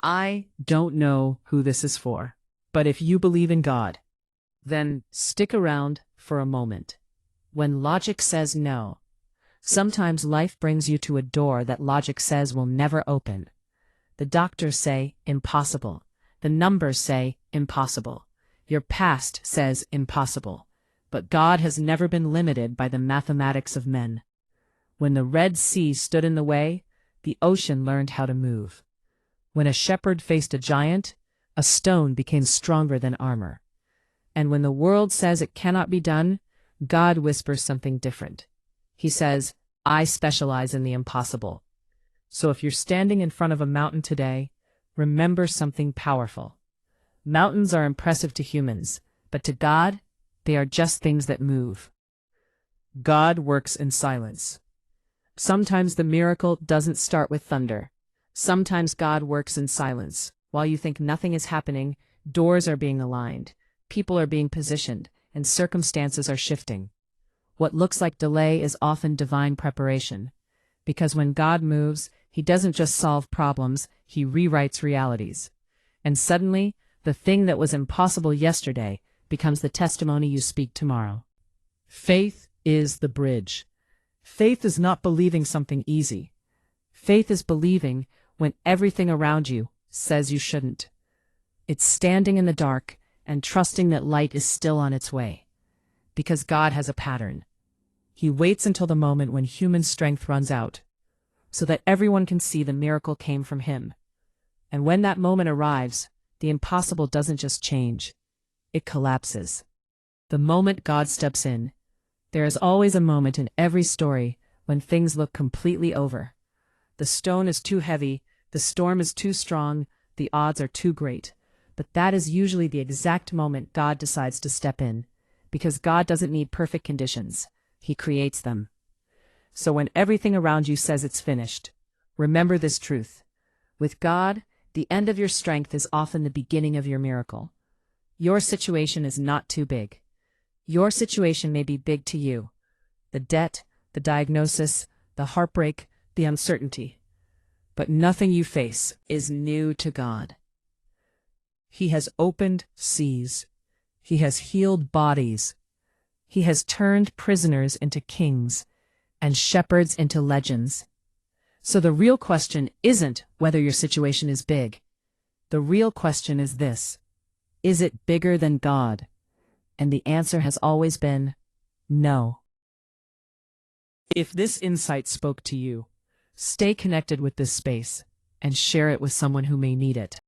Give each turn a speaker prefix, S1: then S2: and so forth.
S1: I don't know who this is for, but if you believe in God, then stick around for a moment. When logic says no, sometimes life brings you to a door that logic says will never open. The doctors say impossible. The numbers say impossible. Your past says impossible. But God has never been limited by the mathematics of men. When the Red Sea stood in the way, the ocean learned how to move. When a shepherd faced a giant, a stone became stronger than armor. And when the world says it cannot be done, God whispers something different. He says, I specialize in the impossible. So if you're standing in front of a mountain today, remember something powerful. Mountains are impressive to humans, but to God, they are just things that move. God works in silence. Sometimes the miracle doesn't start with thunder. Sometimes God works in silence. While you think nothing is happening, doors are being aligned, people are being positioned, and circumstances are shifting. What looks like delay is often divine preparation. Because when God moves, He doesn't just solve problems, He rewrites realities. And suddenly, the thing that was impossible yesterday becomes the testimony you speak tomorrow. Faith is the bridge. Faith is not believing something easy. Faith is believing when everything around you says you shouldn't. It's standing in the dark and trusting that light is still on its way. Because God has a pattern. He waits until the moment when human strength runs out, so that everyone can see the miracle came from Him. And when that moment arrives, the impossible doesn't just change, it collapses. The moment God steps in, there is always a moment in every story when things look completely over. The stone is too heavy, the storm is too strong, the odds are too great. But that is usually the exact moment God decides to step in, because God doesn't need perfect conditions. He creates them. So when everything around you says it's finished, remember this truth. With God, the end of your strength is often the beginning of your miracle. Your situation is not too big. Your situation may be big to you. The debt, the diagnosis, the heartbreak, the uncertainty. But nothing you face is new to God. He has opened seas. He has healed bodies. He has turned prisoners into kings and shepherds into legends. So the real question isn't whether your situation is big. The real question is this: is it bigger than God? And the answer has always been no. If this insight spoke to you, stay connected with this space and share it with someone who may need it.